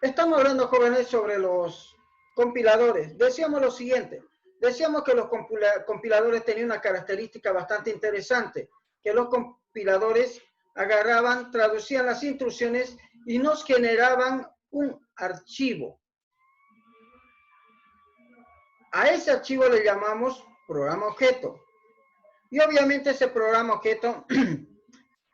Estamos hablando, jóvenes, sobre los compiladores. Decíamos lo siguiente. Decíamos que los compiladores tenían una característica bastante interesante, que los compiladores agarraban, traducían las instrucciones y nos generaban un archivo. A ese archivo le llamamos programa objeto. Y obviamente ese programa objeto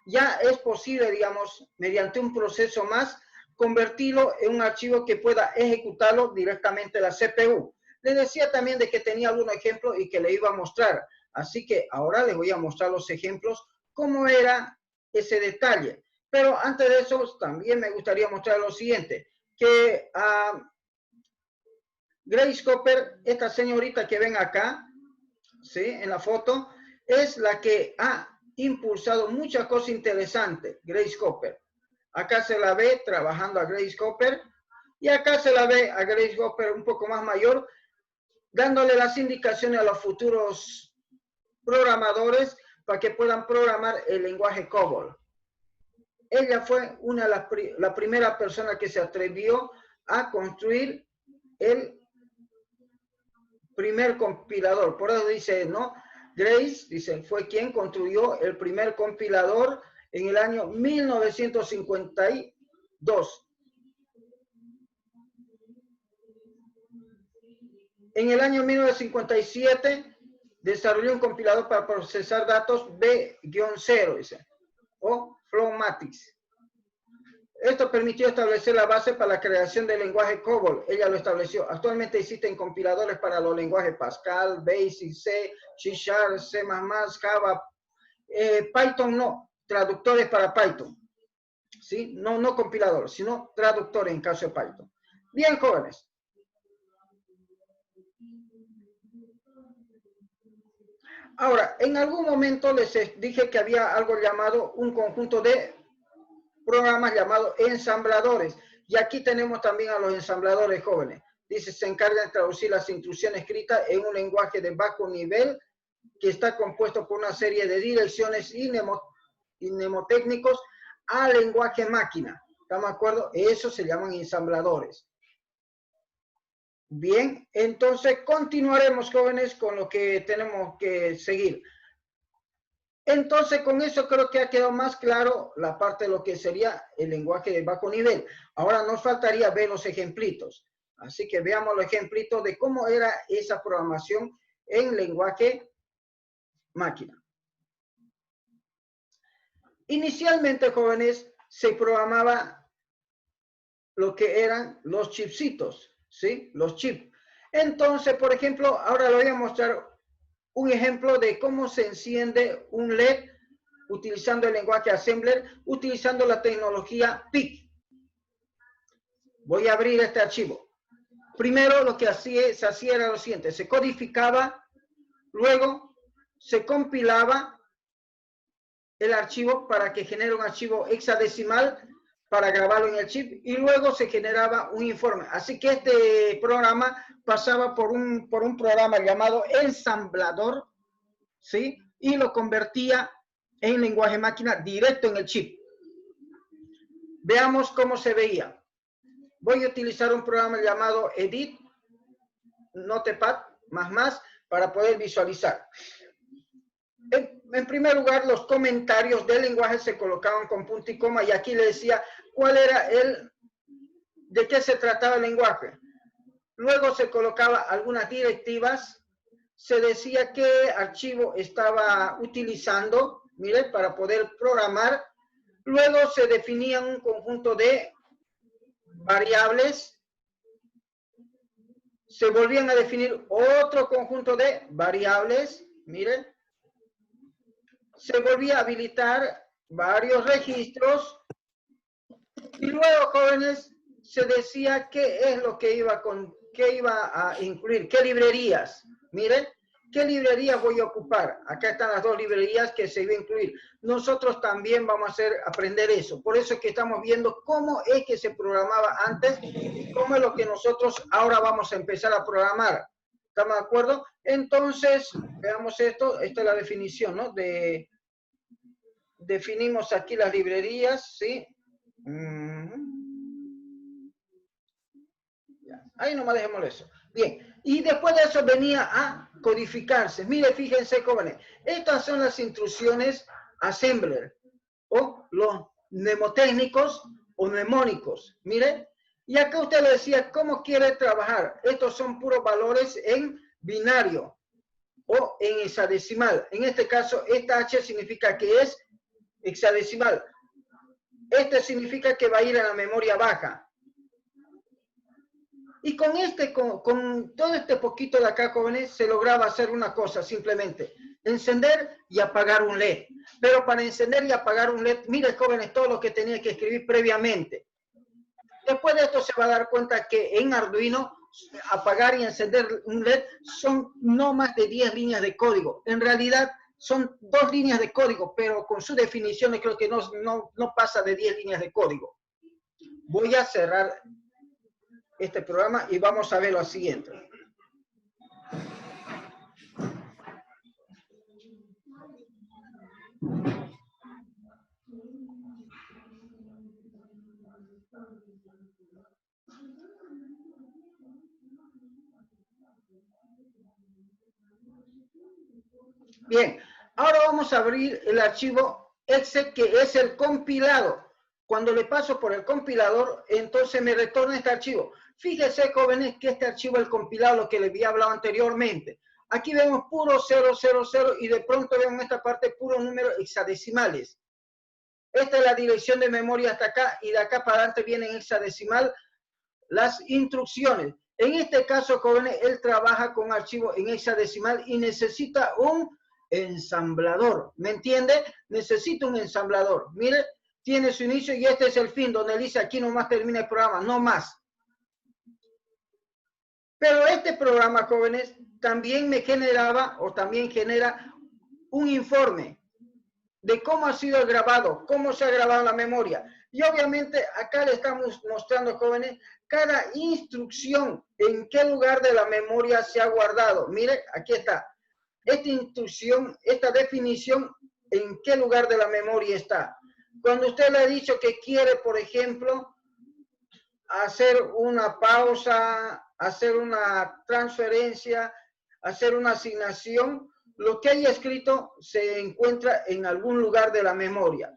ya es posible, digamos, mediante un proceso más, convertirlo en un archivo que pueda ejecutarlo directamente la CPU. Les decía también de que tenía algunos ejemplos y que le iba a mostrar. Así que ahora les voy a mostrar los ejemplos, cómo era ese detalle. Pero antes de eso, también me gustaría mostrar lo siguiente, que Grace Cooper, esta señorita que ven acá, ¿sí? En la foto, es la que ha impulsado muchas cosas interesantes, Grace Cooper. Acá se la ve trabajando a Grace Cooper y acá se la ve a Grace Cooper un poco más mayor, dándole las indicaciones a los futuros programadores para que puedan programar el lenguaje COBOL. Ella fue una de la primera persona que se atrevió a construir el primer compilador. Por eso dice, ¿no? Grace, dice, fue quien construyó el primer compilador en el año 1952. En el año 1957 desarrolló un compilador para procesar datos B-0, dice, o Flowmatics. Esto permitió establecer la base para la creación del lenguaje COBOL. Ella lo estableció. Actualmente existen compiladores para los lenguajes Pascal, Basic, C, C#, C++, Java, Python no, traductores para Python. ¿Sí? No compiladores, sino traductores en caso de Python. Bien, jóvenes. Ahora, en algún momento les dije que había algo llamado un conjunto de programas llamados ensambladores. Y aquí tenemos también a los ensambladores jóvenes. Dice, se encarga de traducir las instrucciones escritas en un lenguaje de bajo nivel que está compuesto por una serie de direcciones y mnemotécnicos al lenguaje máquina. ¿Estamos de acuerdo? Eso se llaman ensambladores. Bien, entonces continuaremos, jóvenes, con lo que tenemos que seguir. Entonces, con eso creo que ha quedado más claro la parte de lo que sería el lenguaje de bajo nivel. Ahora nos faltaría ver los ejemplitos. Así que veamos los ejemplitos de cómo era esa programación en lenguaje máquina. Inicialmente, jóvenes, se programaba lo que eran los chipsitos, ¿sí? Los chips. Entonces, por ejemplo, ahora le voy a mostrar un ejemplo de cómo se enciende un LED utilizando el lenguaje Assembler, utilizando la tecnología PIC. Voy a abrir este archivo. Primero lo que se hacía era lo siguiente, se codificaba, luego se compilaba el archivo para que genere un archivo hexadecimal para grabarlo en el chip y luego se generaba un informe. Así que este programa pasaba por un programa llamado ensamblador, ¿sí? Y lo convertía en lenguaje máquina directo en el chip. Veamos cómo se veía. Voy a utilizar un programa llamado Edit, Notepad, más, para poder visualizar. En primer lugar, los comentarios del lenguaje se colocaban con punto y coma y aquí le decía cuál era de qué se trataba el lenguaje. Luego se colocaba algunas directivas, se decía qué archivo estaba utilizando, mire, para poder programar. Luego se definía un conjunto de variables, se volvían a definir otro conjunto de variables, miren, se volvía a habilitar varios registros y luego, jóvenes, se decía qué es lo que iba a incluir, qué librerías. Miren, qué librerías voy a ocupar. Acá están las dos librerías que se iba a incluir. Nosotros también vamos a aprender eso. Por eso es que estamos viendo cómo es que se programaba antes y cómo es lo que nosotros ahora vamos a empezar a programar. ¿Estamos de acuerdo? Entonces, veamos esto. Esta es la definición, ¿no? de definimos aquí las librerías, ¿sí? Ahí nomás dejémoslo eso. Bien, y después de eso venía a codificarse. Mire, fíjense, jóvenes, estas son las instrucciones assembler, o los mnemotécnicos o mnemónicos. Mire, y acá usted le decía cómo quiere trabajar. Estos son puros valores en binario o en hexadecimal. En este caso, esta H significa que es hexadecimal. Este significa que va a ir a la memoria baja. Y con todo este poquito de acá, jóvenes, se lograba hacer una cosa, simplemente, encender y apagar un LED. Pero para encender y apagar un LED, mire, jóvenes, todo lo que tenía que escribir previamente. Después de esto se va a dar cuenta que en Arduino, apagar y encender un LED son no más de 10 líneas de código. En realidad, son 2 líneas de código, pero con sus definiciones creo que no pasa de 10 líneas de código. Voy a cerrar este programa y vamos a ver lo siguiente. Bien, ahora vamos a abrir el archivo exe, que es el compilado. Cuando le paso por el compilador, entonces me retorna este archivo. Fíjese, jóvenes, que este archivo, el compilado, lo que les había hablado anteriormente. Aquí vemos puro 000 y de pronto vemos en esta parte puro número hexadecimales. Esta es la dirección de memoria hasta acá y de acá para adelante vienen en hexadecimal las instrucciones. En este caso, jóvenes, él trabaja con archivo en hexadecimal y necesita un ensamblador. ¿Me entiende? Necesita un ensamblador. Mire, tiene su inicio y este es el fin, donde dice aquí nomás termina el programa, no más. Pero este programa, jóvenes, también me generaba o también genera un informe de cómo ha sido grabado, cómo se ha grabado la memoria. Y obviamente acá le estamos mostrando, jóvenes, cada instrucción, en qué lugar de la memoria se ha guardado. Mire, aquí está. Esta instrucción, esta definición, en qué lugar de la memoria está. Cuando usted le ha dicho que quiere, por ejemplo, hacer una pausa, hacer una transferencia, hacer una asignación, lo que haya escrito se encuentra en algún lugar de la memoria.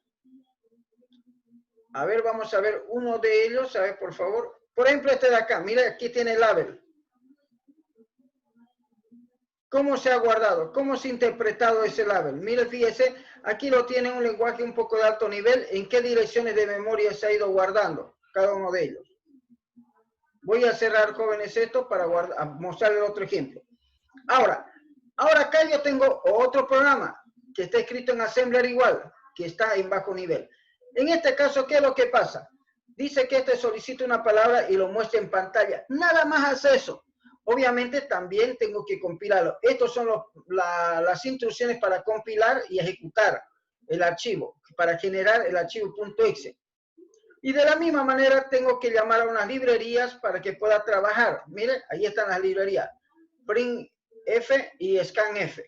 A ver, vamos a ver uno de ellos, a ver, por favor. Por ejemplo, este de acá, mira, aquí tiene el label. ¿Cómo se ha guardado? ¿Cómo se ha interpretado ese label? Mire, fíjese, aquí lo tiene un lenguaje un poco de alto nivel. ¿En qué direcciones de memoria se ha ido guardando cada uno de ellos? Voy a cerrar, jóvenes, esto para mostrarles otro ejemplo. Ahora acá yo tengo otro programa que está escrito en Assembler igual, que está en bajo nivel. En este caso, ¿qué es lo que pasa? Dice que este solicita una palabra y lo muestra en pantalla. Nada más hace eso. Obviamente también tengo que compilarlo. Estos son las instrucciones para compilar y ejecutar el archivo, para generar el archivo .exe. Y de la misma manera tengo que llamar a unas librerías para que pueda trabajar. Mire, ahí están las librerías. printf y scanf.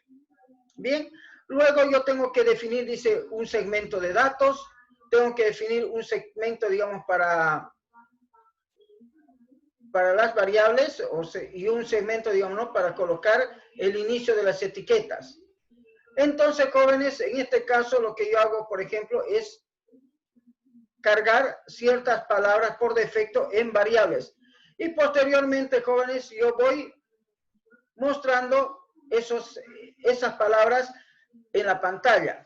Bien, luego yo tengo que definir, dice, un segmento de datos. Tengo que definir un segmento, digamos, para las variables y un segmento, digamos, ¿no?, para colocar el inicio de las etiquetas. Entonces, jóvenes, en este caso lo que yo hago, por ejemplo, es cargar ciertas palabras por defecto en variables. Y posteriormente, jóvenes, yo voy mostrando esas palabras en la pantalla.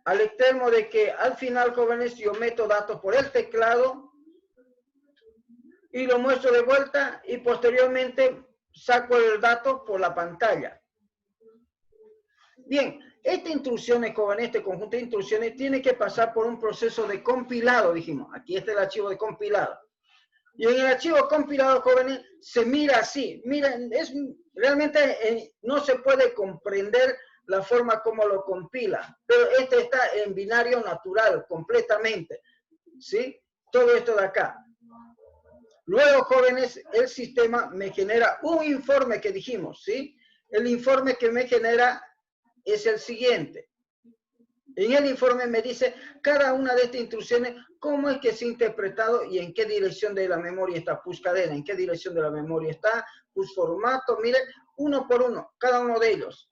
Al extremo de que al final, jóvenes, yo meto datos por el teclado y lo muestro de vuelta y posteriormente saco el dato por la pantalla. Bien, esta instrucciones, jóvenes, este conjunto de instrucciones tiene que pasar por un proceso de compilado, dijimos. Aquí está el archivo de compilado. Y en el archivo compilado, jóvenes, se mira así. Miren, realmente no se puede comprender la forma como lo compila, pero este está en binario natural, completamente, ¿sí? Todo esto de acá. Luego, jóvenes, el sistema me genera un informe que dijimos, ¿sí? El informe que me genera es el siguiente. En el informe me dice cada una de estas instrucciones, cómo es que se ha interpretado y en qué dirección de la memoria está push cadena, en qué dirección de la memoria está, push formato, mire, uno por uno, cada uno de ellos.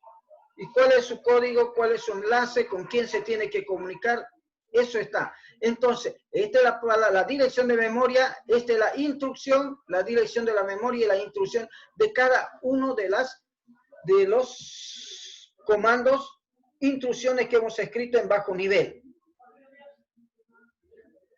Y cuál es su código, cuál es su enlace, con quién se tiene que comunicar, eso está. Entonces, esta es la dirección de memoria, esta es la instrucción, la dirección de la memoria y la instrucción de cada uno de los comandos, instrucciones que hemos escrito en bajo nivel.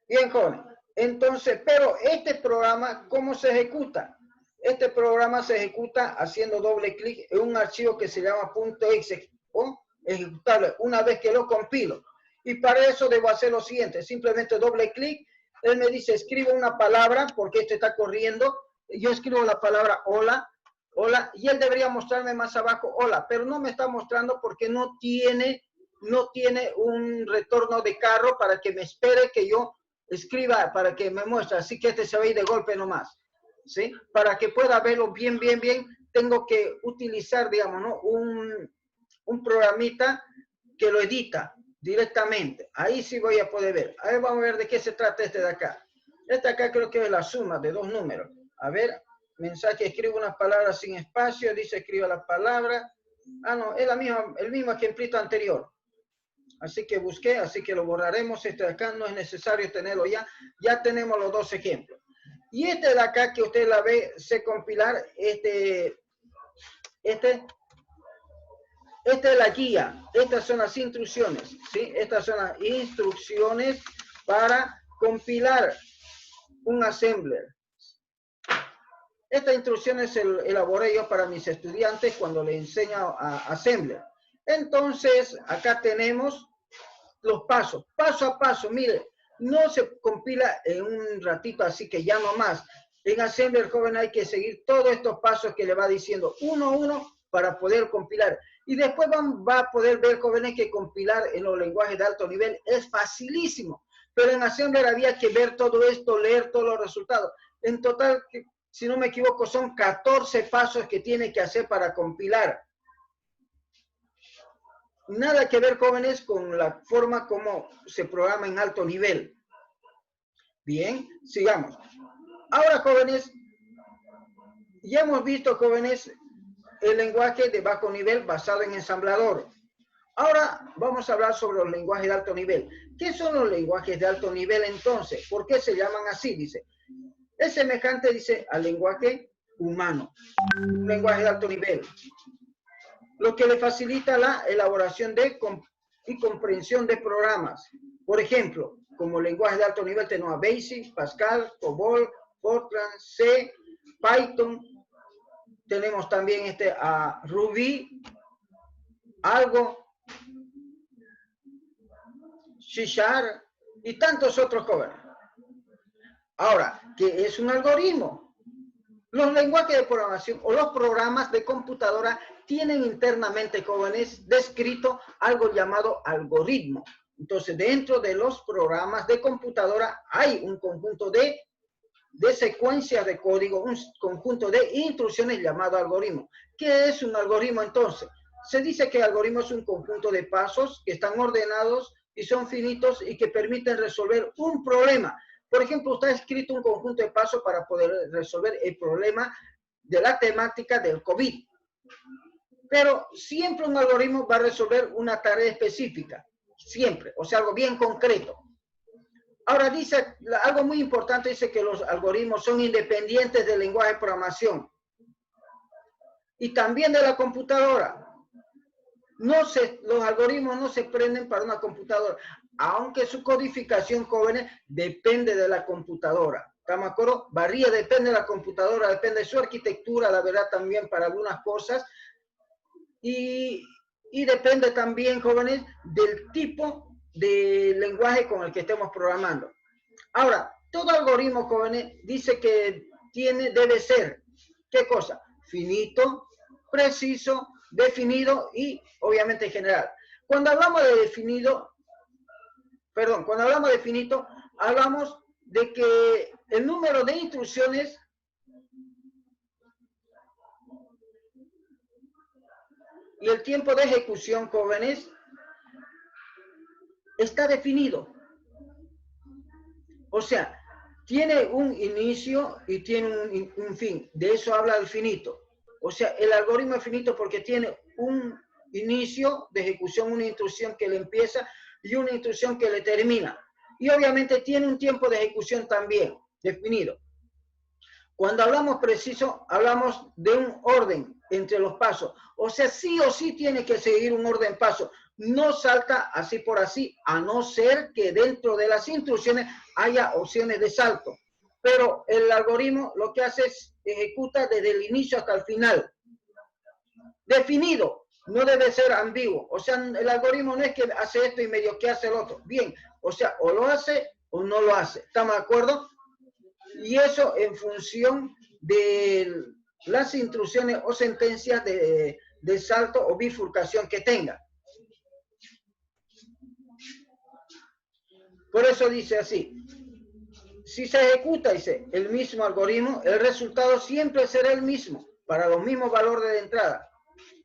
Bien, joven. Entonces, pero este programa, ¿cómo se ejecuta? Este programa se ejecuta haciendo doble clic en un archivo que se llama .exe o ejecutable una vez que lo compilo. Y para eso debo hacer lo siguiente, simplemente doble clic. Él me dice, escribe una palabra, porque este está corriendo. Yo escribo la palabra hola, hola, y él debería mostrarme más abajo hola, pero no me está mostrando porque no tiene un retorno de carro para que me espere que yo escriba, para que me muestre. Así que este se va a ir de golpe nomás, ¿sí? Para que pueda verlo bien, tengo que utilizar, digamos, ¿no? un programita que lo edita directamente. Ahí sí voy a poder ver. A ver, vamos a ver de qué se trata este de acá. Este acá creo que es la suma de dos números. A ver, mensaje, escribo unas palabras sin espacio, dice escriba la palabra. Ah, no, es el mismo ejemplito anterior. Así que busqué, así que lo borraremos. Este de acá no es necesario tenerlo ya. Ya tenemos los dos ejemplos. Y este de acá que usted la ve, sé compilar, esta es la guía. Estas son las instrucciones, ¿sí? Estas son las instrucciones para compilar un assembler. Estas instrucciones elaboré yo para mis estudiantes cuando les enseño a assembler. Entonces, acá tenemos los pasos, paso a paso. Mire, no se compila en un ratito, así que ya no más. En Assembler, joven, hay que seguir todos estos pasos que le va diciendo uno a uno para poder compilar. Y después va a poder ver, jóvenes, que compilar en los lenguajes de alto nivel es facilísimo. Pero en Assembler había que ver todo esto, leer todos los resultados. En total, si no me equivoco, son 14 pasos que tiene que hacer para compilar. Nada que ver, jóvenes, con la forma como se programa en alto nivel. Bien, sigamos. Ahora, jóvenes, ya hemos visto, jóvenes, el lenguaje de bajo nivel basado en ensamblador. Ahora vamos a hablar sobre los lenguajes de alto nivel. ¿Qué son los lenguajes de alto nivel entonces? ¿Por qué se llaman así? Dice, es semejante, dice, al lenguaje humano, un lenguaje de alto nivel, lo que le facilita la elaboración y comprensión de programas. Por ejemplo, como lenguaje de alto nivel tenemos a BASIC, Pascal, COBOL, Fortran, C, Python. Tenemos también a Ruby, Algo, C# y tantos otros jóvenes. Ahora, ¿qué es un algoritmo? Los lenguajes de programación o los programas de computadora tienen internamente, jóvenes, descrito algo llamado algoritmo. Entonces, dentro de los programas de computadora hay un conjunto de secuencias de código, un conjunto de instrucciones llamado algoritmo. ¿Qué es un algoritmo entonces? Se dice que el algoritmo es un conjunto de pasos que están ordenados y son finitos y que permiten resolver un problema. Por ejemplo, usted ha escrito un conjunto de pasos para poder resolver el problema de la temática del COVID. Pero siempre un algoritmo va a resolver una tarea específica. Siempre. O sea, algo bien concreto. Ahora dice, algo muy importante, dice que los algoritmos son independientes del lenguaje de programación. Y también de la computadora. Los algoritmos no se prenden para una computadora, aunque su codificación, jóvenes, depende de la computadora. ¿Estamos de acuerdo? Varía, depende de la computadora, depende de su arquitectura, la verdad, también para algunas cosas. Y depende también, jóvenes, del tipo de lenguaje con el que estemos programando. Ahora, todo algoritmo, jóvenes, dice que debe ser, ¿qué cosa? Finito, preciso, definido y obviamente general. Cuando hablamos de definido, cuando hablamos de finito, hablamos de que el número de instrucciones y el tiempo de ejecución, jóvenes, está definido. O sea, tiene un inicio y tiene un fin. De eso habla el finito. O sea, el algoritmo es finito porque tiene un inicio de ejecución, una instrucción que le empieza y una instrucción que le termina. Y obviamente tiene un tiempo de ejecución también definido. Cuando hablamos preciso, hablamos de un orden entre los pasos. O sea, sí o sí tiene que seguir un orden paso. No salta así por así, a no ser que dentro de las instrucciones haya opciones de salto. Pero el algoritmo lo que hace es ejecuta desde el inicio hasta el final. Definido, no debe ser ambiguo. O sea, el algoritmo no es que hace esto y medio que hace el otro. Bien, o sea, o lo hace o no lo hace. ¿Estamos de acuerdo? Y eso en función de las instrucciones o sentencias de salto o bifurcación que tenga. Por eso dice así, si se ejecuta, dice, el mismo algoritmo, el resultado siempre será el mismo, para los mismos valores de entrada,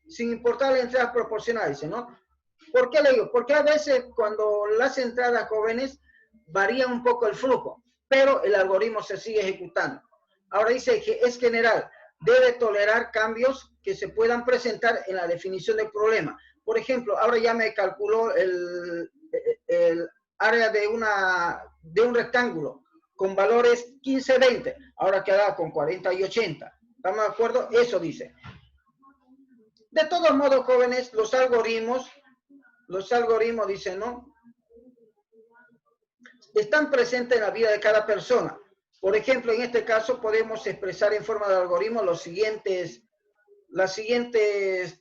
sin importar la entrada proporcional, dice, ¿no? ¿Por qué le digo? Porque a veces cuando las entradas jóvenes varían un poco el flujo, pero el algoritmo se sigue ejecutando. Ahora dice que es general, debe tolerar cambios que se puedan presentar en la definición del problema. Por ejemplo, ahora ya me calculó el área de un rectángulo con valores 15, 20, ahora queda con 40 y 80. ¿Estamos de acuerdo? Eso dice. De todos modos, jóvenes, los algoritmos dicen, ¿no? Están presentes en la vida de cada persona. Por ejemplo, en este caso podemos expresar en forma de algoritmo las siguientes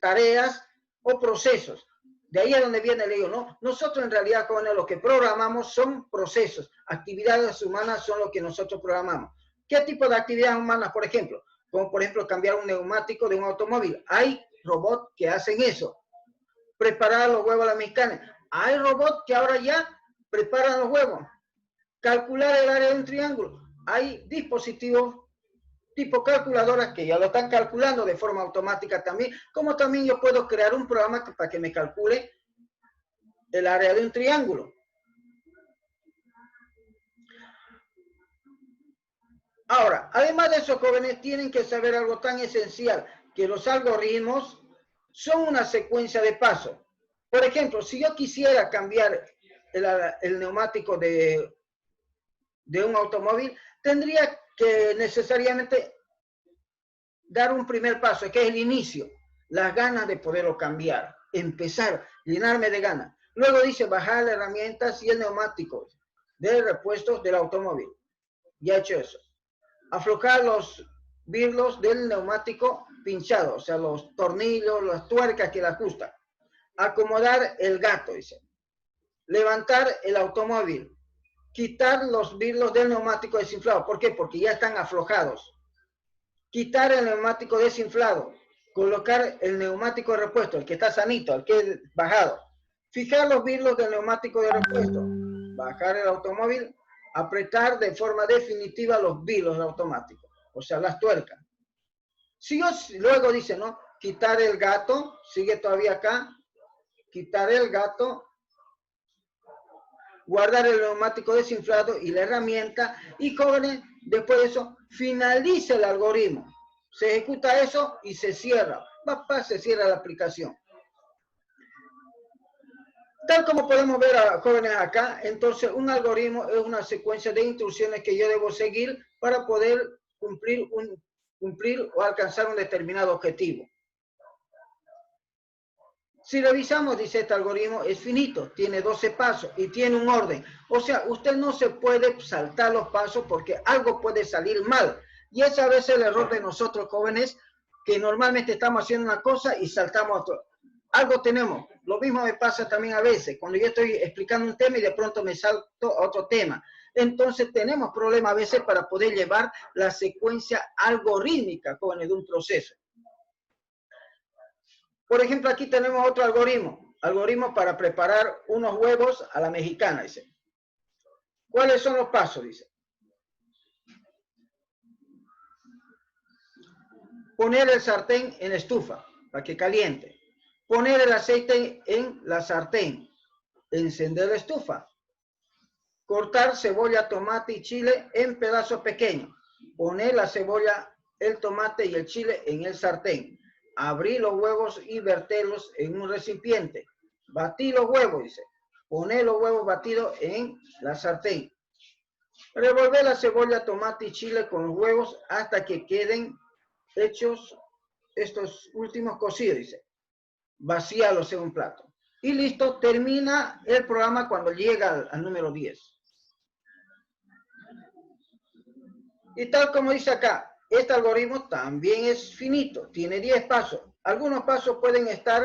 tareas o procesos. De ahí es donde viene el digo, ¿no? Nosotros en realidad, jóvenes, lo que programamos son procesos. Actividades humanas son lo que nosotros programamos. ¿Qué tipo de actividades humanas, por ejemplo? Como por ejemplo cambiar un neumático de un automóvil. Hay robots que hacen eso. Preparar los huevos a la mexicana. Hay robots que ahora ya preparan los huevos. Calcular el área de un triángulo. Hay dispositivos tipo calculadoras que ya lo están calculando de forma automática también, como también yo puedo crear un programa para que me calcule el área de un triángulo. Ahora, además de eso, jóvenes, tienen que saber algo tan esencial, que los algoritmos son una secuencia de pasos. Por ejemplo, si yo quisiera cambiar el neumático de un automóvil, tendría que necesariamente dar un primer paso, que es el inicio, las ganas de poderlo cambiar, empezar, llenarme de ganas. Luego dice bajar las herramientas y el neumático de repuestos del automóvil. Ya he hecho eso. Aflojar los birlos del neumático pinchado, o sea, los tornillos, las tuercas que la ajustan. Acomodar el gato, dice. Levantar el automóvil. Quitar los birlos del neumático desinflado. ¿Por qué? Porque ya están aflojados. Quitar el neumático desinflado, colocar el neumático de repuesto, el que está sanito, el que es bajado. Fijar los birlos del neumático de repuesto, bajar el automóvil, apretar de forma definitiva los birlos del automático, o sea, las tuercas. Si yo luego dice, ¿no? Quitar el gato, sigue todavía acá, quitar el gato, guardar el neumático desinflado y la herramienta, y jóvenes, después de eso, finaliza el algoritmo. Se ejecuta eso y se cierra. Se cierra la aplicación. Tal como podemos ver a jóvenes acá, entonces un algoritmo es una secuencia de instrucciones que yo debo seguir para poder cumplir o alcanzar un determinado objetivo. Si revisamos, dice este algoritmo, es finito, tiene 12 pasos y tiene un orden. O sea, usted no se puede saltar los pasos porque algo puede salir mal. Y es a veces el error de nosotros jóvenes, que normalmente estamos haciendo una cosa y saltamos a otro. Algo tenemos. Lo mismo me pasa también a veces, cuando yo estoy explicando un tema y de pronto me salto a otro tema. Entonces tenemos problemas a veces para poder llevar la secuencia algorítmica, jóvenes, de un proceso. Por ejemplo, aquí tenemos otro algoritmo para preparar unos huevos a la mexicana, dice. ¿Cuáles son los pasos? Dice. Poner el sartén en la estufa para que caliente. Poner el aceite en la sartén. encender la estufa. Cortar cebolla, tomate y chile en pedazos pequeños. Poner la cebolla, el tomate y el chile en el sartén. Abrir los huevos y verterlos en un recipiente. Batir los huevos, dice. Poner los huevos batidos en la sartén. Revolver la cebolla, tomate y chile con los huevos hasta que queden hechos estos últimos cocidos, dice. Vacíalos en un plato. Y listo, termina el programa cuando llega al número 10. Y tal como dice acá, este algoritmo también es finito, tiene 10 pasos. Algunos pasos pueden estar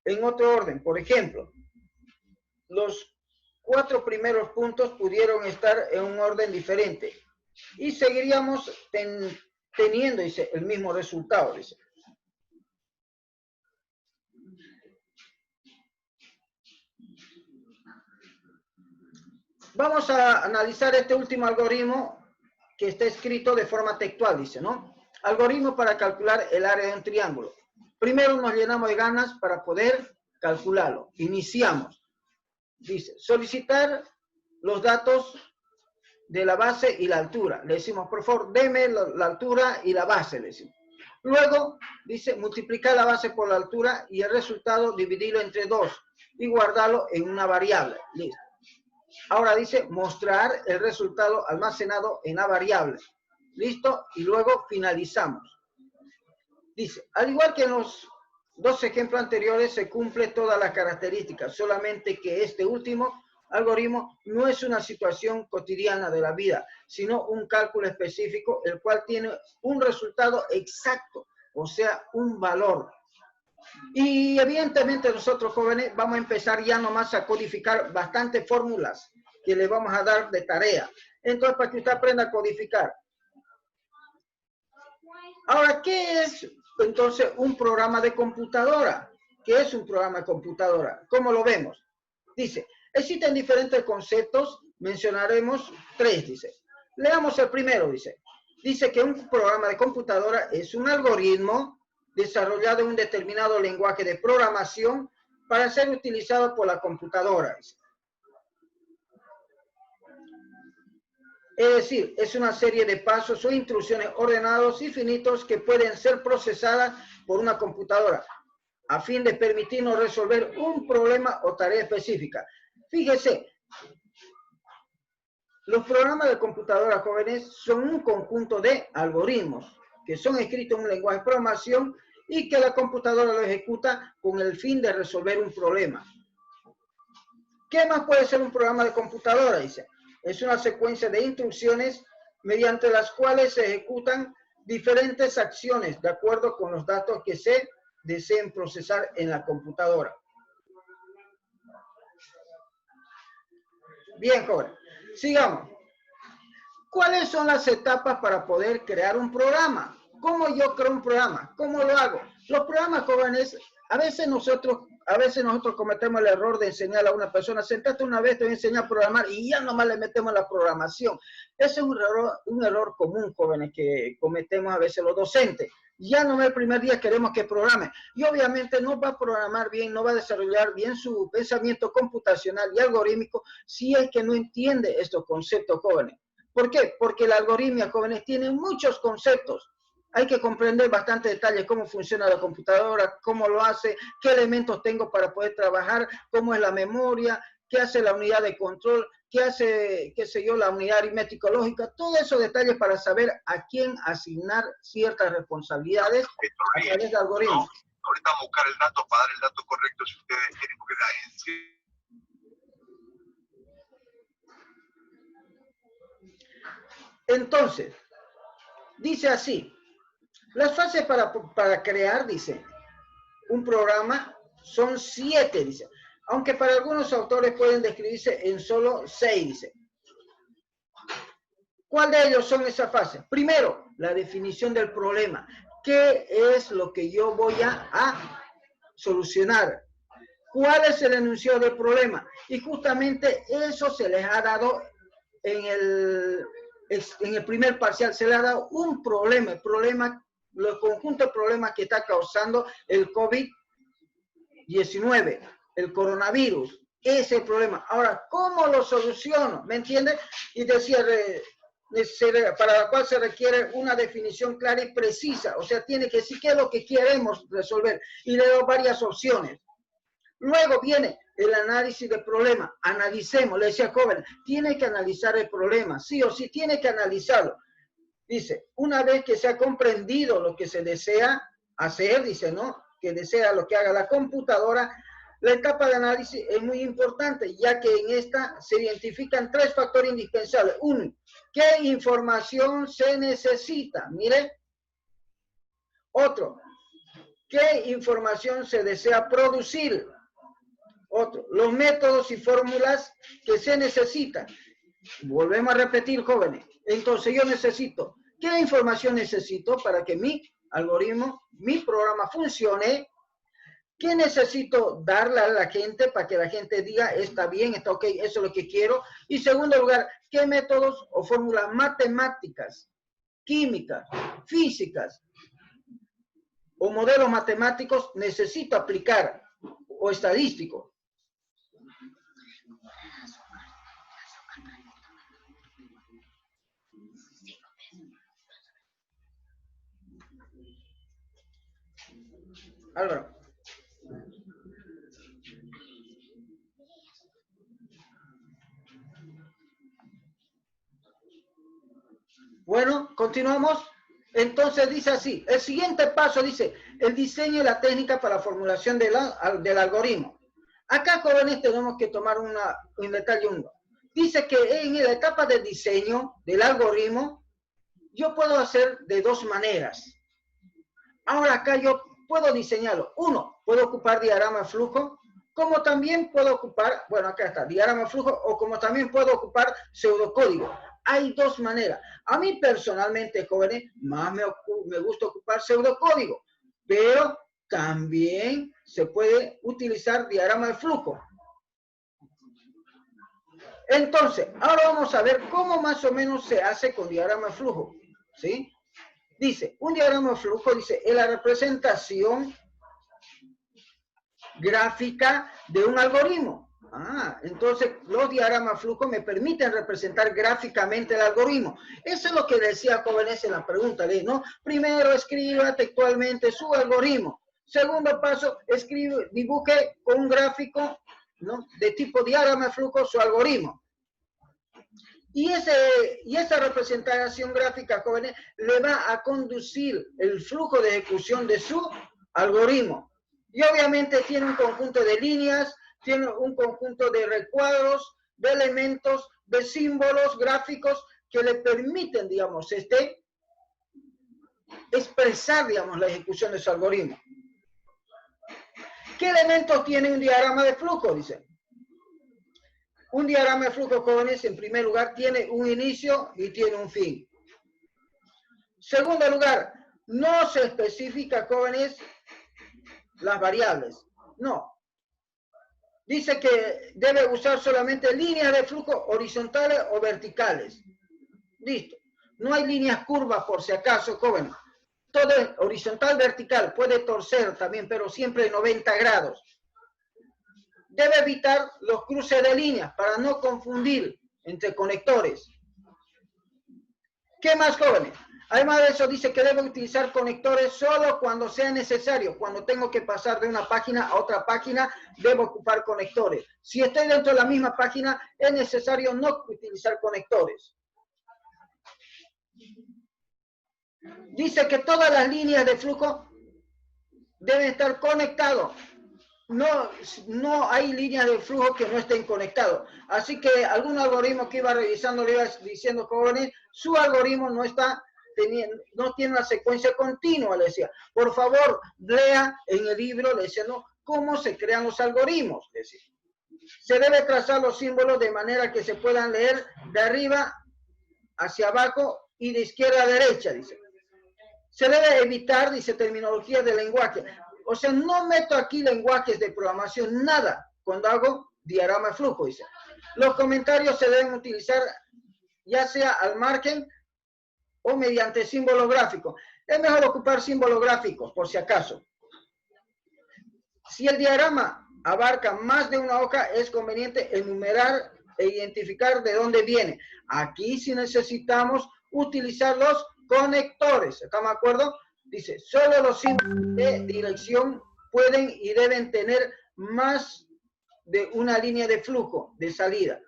en otro orden. Por ejemplo, los 4 primeros puntos pudieron estar en un orden diferente. Y seguiríamos teniendo, dice, el mismo resultado, dice. Vamos a analizar este último algoritmo que está escrito de forma textual, dice, ¿no? Algoritmo para calcular el área de un triángulo. Primero nos llenamos de ganas para poder calcularlo. Iniciamos. Dice, solicitar los datos de la base y la altura. Le decimos, por favor, deme la altura y la base, le decimos. Luego, dice, multiplicar la base por la altura y el resultado dividirlo entre 2 y guardarlo en una variable. Listo. Ahora dice, mostrar el resultado almacenado en la variable. Listo, y luego finalizamos. Dice, al igual que en los 2 ejemplos anteriores, se cumple todas las características, solamente que este último algoritmo no es una situación cotidiana de la vida, sino un cálculo específico, el cual tiene un resultado exacto, o sea, un valor. Y evidentemente nosotros jóvenes vamos a empezar ya nomás a codificar bastantes fórmulas que le vamos a dar de tarea. Entonces, para que usted aprenda a codificar. Ahora, ¿qué es entonces un programa de computadora? ¿Qué es un programa de computadora? ¿Cómo lo vemos? Dice, existen diferentes conceptos, mencionaremos 3, dice. Leamos el primero, dice. Dice que un programa de computadora es un algoritmo desarrollado en un determinado lenguaje de programación para ser utilizado por la computadora. Dice. Es decir, es una serie de pasos o instrucciones ordenados y finitos que pueden ser procesadas por una computadora a fin de permitirnos resolver un problema o tarea específica. Fíjese, los programas de computadora jóvenes son un conjunto de algoritmos que son escritos en un lenguaje de programación y que la computadora lo ejecuta con el fin de resolver un problema. ¿Qué más puede ser un programa de computadora? Dice, es una secuencia de instrucciones mediante las cuales se ejecutan diferentes acciones de acuerdo con los datos que se deseen procesar en la computadora. Bien, joven. Sigamos. ¿Cuáles son las etapas para poder crear un programa? ¿Cómo yo creo un programa? ¿Cómo lo hago? Los programas jóvenes, a veces nosotros cometemos el error de enseñar a una persona, sentate una vez, te voy a enseñar a programar y ya nomás le metemos la programación. Ese es un error común, jóvenes, que cometemos a veces los docentes. Ya no el primer día queremos que programe. Y obviamente no va a programar bien, no va a desarrollar bien su pensamiento computacional y algorítmico si es que no entiende estos conceptos, jóvenes. ¿Por qué? Porque la algoritmia, jóvenes, tiene muchos conceptos. Hay que comprender bastante detalles, cómo funciona la computadora, cómo lo hace, qué elementos tengo para poder trabajar, cómo es la memoria, qué hace la unidad de control, qué hace, qué sé yo, la unidad aritmética lógica, todos esos detalles para saber a quién asignar ciertas responsabilidades a través de algoritmos. Ahorita vamos a buscar el dato para dar el dato correcto si ustedes quieren, porque Entonces, dice así, las fases para crear, dice, un programa son 7, dice, aunque para algunos autores pueden describirse en solo 6, dice. ¿Cuál de ellos son esas fases? Primero, la definición del problema. ¿Qué es lo que yo voy a solucionar? ¿Cuál es el enunciado del problema? Y justamente eso se les ha dado en el primer parcial, se le ha dado un problema, los conjuntos de problemas que está causando el COVID-19, el coronavirus, Ese es el problema. Ahora, ¿cómo lo soluciono? ¿Me entiende? Y decía, para la cual se requiere una definición clara y precisa. O sea, tiene que decir qué es lo que queremos resolver. Y le doy varias opciones. Luego viene el análisis del problema. Analicemos, le decía joven, tiene que analizar el problema. Sí o sí, tiene que analizarlo. Dice, una vez que se ha comprendido lo que se desea hacer, dice, ¿no? Que desea lo que haga la computadora, la etapa de análisis es muy importante, ya que en esta se identifican 3 factores indispensables. Uno, ¿qué información se necesita? Mire. Otro, ¿qué información se desea producir? Otro, los métodos y fórmulas que se necesitan. Volvemos a repetir, jóvenes. Entonces yo necesito, ¿qué información necesito para que mi algoritmo, mi programa funcione? ¿Qué necesito darle a la gente para que la gente diga, está bien, está ok, eso es lo que quiero? Y segundo lugar, ¿qué métodos o fórmulas matemáticas, químicas, físicas o modelos matemáticos necesito aplicar o estadísticos? Álvaro. Bueno, continuamos. Entonces dice así, el siguiente paso dice, el diseño y la técnica para la formulación del algoritmo. Acá, jóvenes, tenemos que tomar un detalle uno. Dice que en la etapa de diseño del algoritmo, yo puedo hacer de 2 maneras. Ahora acá yo puedo diseñarlo. Uno, puedo ocupar diagrama de flujo, como también puedo ocupar, bueno, acá está, diagrama de flujo, o como también puedo ocupar pseudocódigo. Hay 2 maneras. A mí personalmente, jóvenes, más me gusta ocupar pseudocódigo, pero también se puede utilizar diagrama de flujo. Entonces, ahora vamos a ver cómo más o menos se hace con diagrama de flujo, ¿sí? Dice, un diagrama de flujo, dice, es la representación gráfica de un algoritmo. Entonces los diagramas de flujo me permiten representar gráficamente el algoritmo. Eso es lo que decía jóvenes en la pregunta, ¿no? Primero escriba textualmente su algoritmo. Segundo paso, dibuje con un gráfico, ¿no?, de tipo diagrama de flujo su algoritmo. Y esa representación gráfica, jóvenes, le va a conducir el flujo de ejecución de su algoritmo. Y obviamente tiene un conjunto de líneas, tiene un conjunto de recuadros, de elementos, de símbolos gráficos que le permiten, digamos, expresar, digamos, la ejecución de su algoritmo. ¿Qué elementos tiene un diagrama de flujo? Dice. Un diagrama de flujo, jóvenes, en primer lugar, tiene un inicio y tiene un fin. Segundo lugar, no se especifica, jóvenes, las variables. No. Dice que debe usar solamente líneas de flujo horizontales o verticales. Listo. No hay líneas curvas, por si acaso, jóvenes. Todo es horizontal, vertical. Puede torcer también, pero siempre 90 grados. Debe evitar los cruces de líneas para no confundir entre conectores. ¿Qué más, jóvenes? Además de eso, dice que debe utilizar conectores solo cuando sea necesario. Cuando tengo que pasar de una página a otra página, debo ocupar conectores. Si estoy dentro de la misma página, es necesario no utilizar conectores. Dice que todas las líneas de flujo deben estar conectadas. No hay líneas de flujo que no estén conectados. Así que algún algoritmo que iba revisando le iba diciendo, jóvenes, su algoritmo no tiene una secuencia continua, le decía. Por favor, lea en el libro, le decía, ¿no?, cómo se crean los algoritmos, le decía. Se debe trazar los símbolos de manera que se puedan leer de arriba hacia abajo y de izquierda a derecha, dice. Se debe evitar, dice, terminologías de lenguaje. O sea, no meto aquí lenguajes de programación, nada, cuando hago diagrama de flujo, dice. Los comentarios se deben utilizar ya sea al margen o mediante símbolos gráficos. Es mejor ocupar símbolos gráficos, por si acaso. Si el diagrama abarca más de una hoja, es conveniente enumerar e identificar de dónde viene. Aquí sí necesitamos utilizar los conectores. ¿Estamos de acuerdo? Dice, solo los símbolos de dirección pueden y deben tener más de una línea de flujo de salida.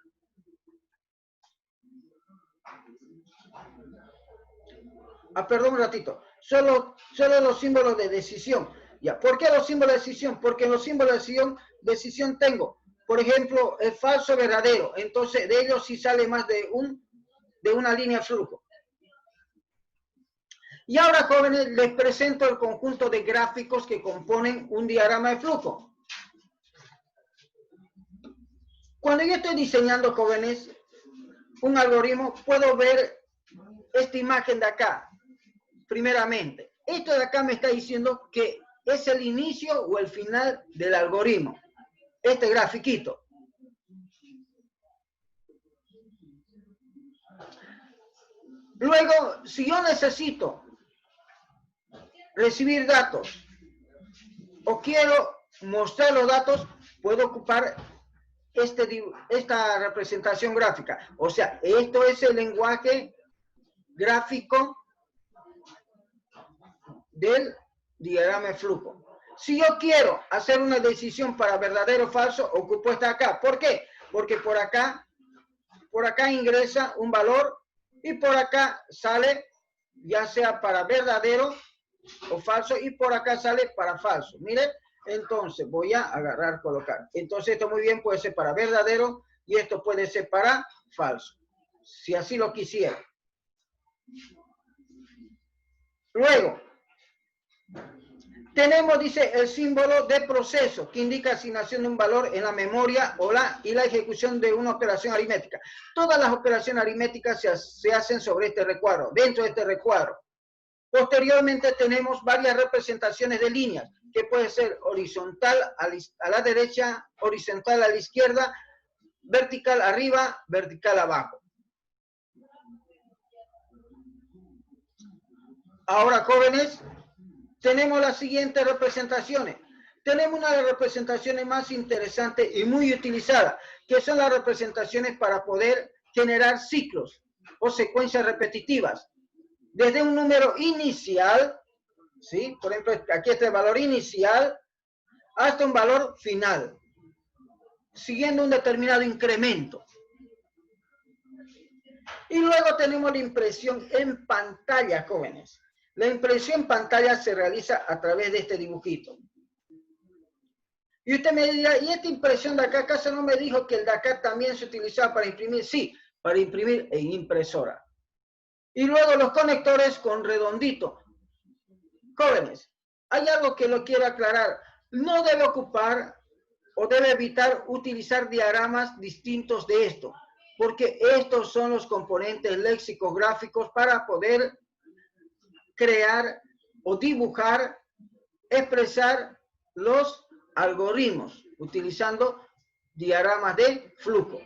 Perdón un ratito. Solo los símbolos de decisión. Ya, ¿por qué los símbolos de decisión? Porque en los símbolos de decisión tengo, por ejemplo, el falso verdadero. Entonces, de ellos sí sale más de una línea de flujo. Y ahora, jóvenes, les presento el conjunto de gráficos que componen un diagrama de flujo. Cuando yo estoy diseñando, jóvenes, un algoritmo, puedo ver esta imagen de acá, primeramente. Esto de acá me está diciendo que es el inicio o el final del algoritmo. Este grafiquito. Luego, si yo necesito recibir datos o quiero mostrar los datos, puedo ocupar esta representación gráfica. O sea, esto es el lenguaje gráfico del diagrama de flujo. Si yo quiero hacer una decisión para verdadero o falso, ocupo esta acá. ¿Por qué? Porque por acá ingresa un valor y por acá sale ya sea para verdadero o falso y por acá sale para falso. Miren, entonces voy a agarrar, colocar. Entonces esto muy bien puede ser para verdadero y esto puede ser para falso, si así lo quisiera. Luego, tenemos, dice, el símbolo de proceso, que indica asignación de un valor en la memoria y la ejecución de una operación aritmética. Todas las operaciones aritméticas se hacen sobre este recuadro, dentro de este recuadro. Posteriormente tenemos varias representaciones de líneas, que puede ser horizontal a la derecha, horizontal a la izquierda, vertical arriba, vertical abajo. Ahora, jóvenes, tenemos las siguientes representaciones. Tenemos una de las representaciones más interesantes y muy utilizadas, que son las representaciones para poder generar ciclos o secuencias repetitivas. Desde un número inicial, ¿sí? Por ejemplo, aquí está el valor inicial, hasta un valor final, siguiendo un determinado incremento. Y luego tenemos la impresión en pantalla, jóvenes. La impresión en pantalla se realiza a través de este dibujito. Y usted me dirá, ¿y esta impresión de acá? ¿Acaso no me dijo que el de acá también se utilizaba para imprimir? Sí, para imprimir en impresora. Y luego los conectores con redondito. Jóvenes, hay algo que lo quiero aclarar. No debe ocupar o debe evitar utilizar diagramas distintos de esto, porque estos son los componentes lexicográficos para poder crear o dibujar, expresar los algoritmos utilizando diagramas de flujo.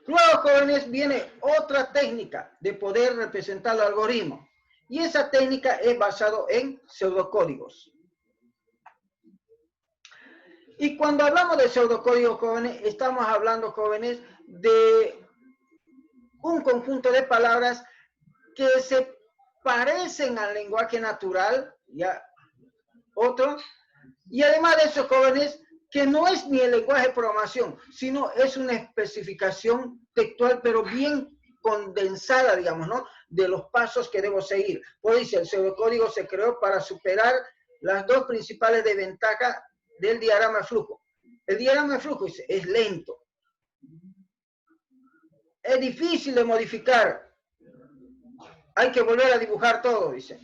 Luego, jóvenes, viene otra técnica de poder representar el algoritmo. Y esa técnica es basada en pseudocódigos. Y cuando hablamos de pseudocódigos, jóvenes, estamos hablando, jóvenes, de un conjunto de palabras que se parecen al lenguaje natural, ya otro, y además de eso, jóvenes, que no es ni el lenguaje de programación, sino es una especificación textual, pero bien condensada, digamos, ¿no? De los pasos que debo seguir. Pues dice, el pseudocódigo se creó para superar las dos principales desventajas del diagrama de flujo. El diagrama de flujo es lento. Es difícil de modificar. Hay que volver a dibujar todo, dice.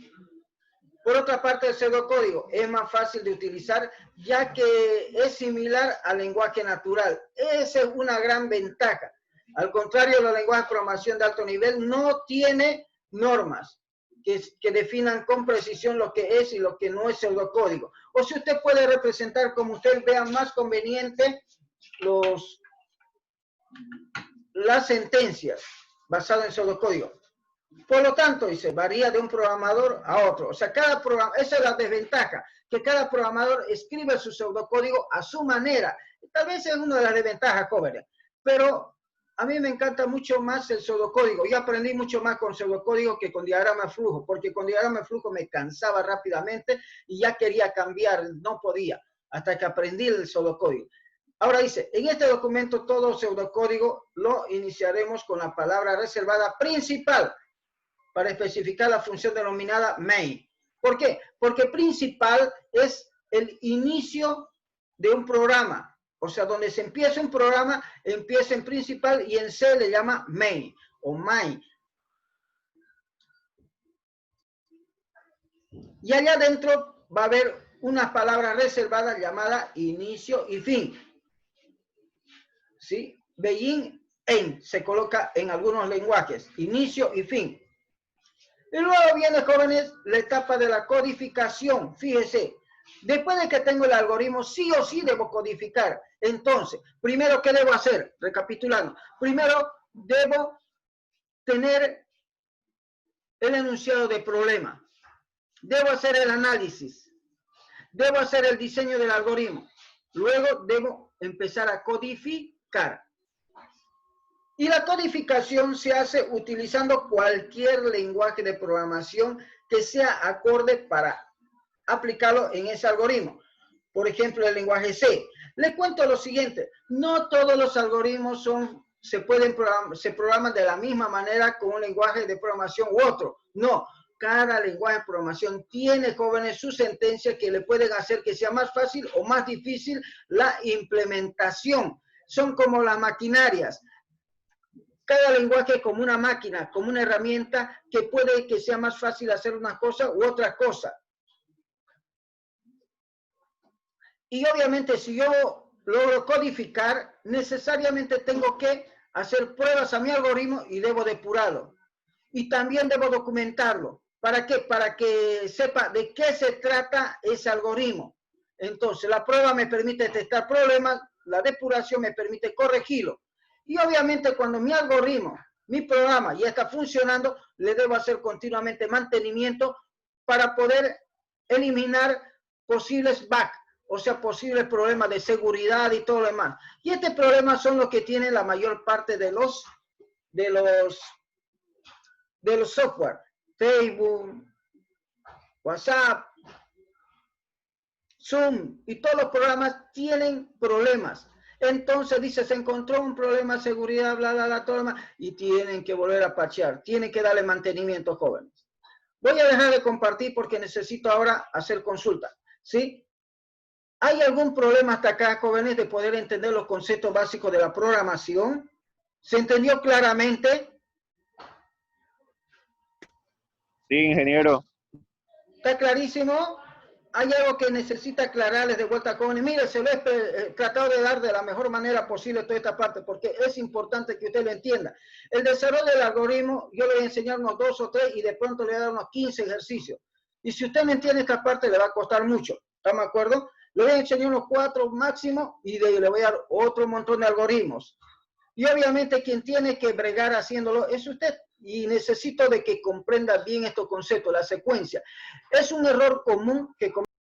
Por otra parte, el pseudocódigo es más fácil de utilizar, ya que es similar al lenguaje natural. Esa es una gran ventaja. Al contrario, los lenguajes de programación de alto nivel no tiene normas que definan con precisión lo que es y lo que no es pseudocódigo. O si usted puede representar como usted vea más conveniente las sentencias basadas en pseudocódigo. Por lo tanto, dice, varía de un programador a otro. O sea, cada programa, esa es la desventaja, que cada programador escribe su pseudocódigo a su manera. Tal vez es una de las desventajas, jóvenes, pero a mí me encanta mucho más el pseudocódigo. Yo aprendí mucho más con pseudocódigo que con diagrama de flujo, porque con diagrama de flujo me cansaba rápidamente y ya quería cambiar, no podía, hasta que aprendí el pseudocódigo. Ahora dice, en este documento todo pseudocódigo lo iniciaremos con la palabra reservada principal para especificar la función denominada main. ¿Por qué? Porque principal es el inicio de un programa. O sea, donde se empieza un programa, empieza en principal y en C le llama main o main. Y allá adentro va a haber una palabra reservada llamada inicio y fin. ¿Sí? Begin, end, se coloca en algunos lenguajes, inicio y fin. Y luego viene, jóvenes, la etapa de la codificación. Fíjese, después de que tengo el algoritmo, sí o sí debo codificar. Entonces, primero, ¿qué debo hacer? Recapitulando. Primero, debo tener el enunciado de problema. Debo hacer el análisis. Debo hacer el diseño del algoritmo. Luego, debo empezar a codificar. Y la codificación se hace utilizando cualquier lenguaje de programación que sea acorde para aplicarlo en ese algoritmo. Por ejemplo, el lenguaje C. Le cuento lo siguiente, no todos los algoritmos se programan de la misma manera con un lenguaje de programación u otro. No, cada lenguaje de programación tiene, jóvenes, su sentencia que le pueden hacer que sea más fácil o más difícil la implementación. Son como las maquinarias. Cada lenguaje es como una máquina, como una herramienta que puede que sea más fácil hacer una cosa u otra cosa. Y obviamente si yo logro codificar, necesariamente tengo que hacer pruebas a mi algoritmo y debo depurarlo. Y también debo documentarlo. ¿Para qué? Para que sepa de qué se trata ese algoritmo. Entonces, la prueba me permite detectar problemas, la depuración me permite corregirlo. Y obviamente cuando mi algoritmo, mi programa ya está funcionando, le debo hacer continuamente mantenimiento para poder eliminar posibles bugs, o sea, posibles problemas de seguridad y todo lo demás. Y estos problemas son los que tienen la mayor parte de los software. Facebook, WhatsApp, Zoom y todos los programas tienen problemas. Entonces dice, se encontró un problema de seguridad, bla, bla, bla, todo lo demás, y tienen que volver a parchear, tienen que darle mantenimiento, jóvenes. Voy a dejar de compartir porque necesito ahora hacer consulta, ¿sí? ¿Hay algún problema hasta acá, jóvenes, de poder entender los conceptos básicos de la programación? ¿Se entendió claramente? Sí, ingeniero. ¿Está clarísimo? ¿Hay algo que necesita aclararles de vuelta, jóvenes? Mire, se lo he tratado de dar de la mejor manera posible toda esta parte, porque es importante que usted lo entienda. El desarrollo del algoritmo, yo le voy a enseñar unos 2 o 3 y de pronto le voy a dar unos 15 ejercicios. Y si usted no entiende esta parte, le va a costar mucho. ¿Estamos de acuerdo? Le voy a enseñar unos 4 máximo y le voy a dar otro montón de algoritmos. Y obviamente quien tiene que bregar haciéndolo es usted. Y necesito de que comprenda bien estos conceptos, la secuencia. Es un error común que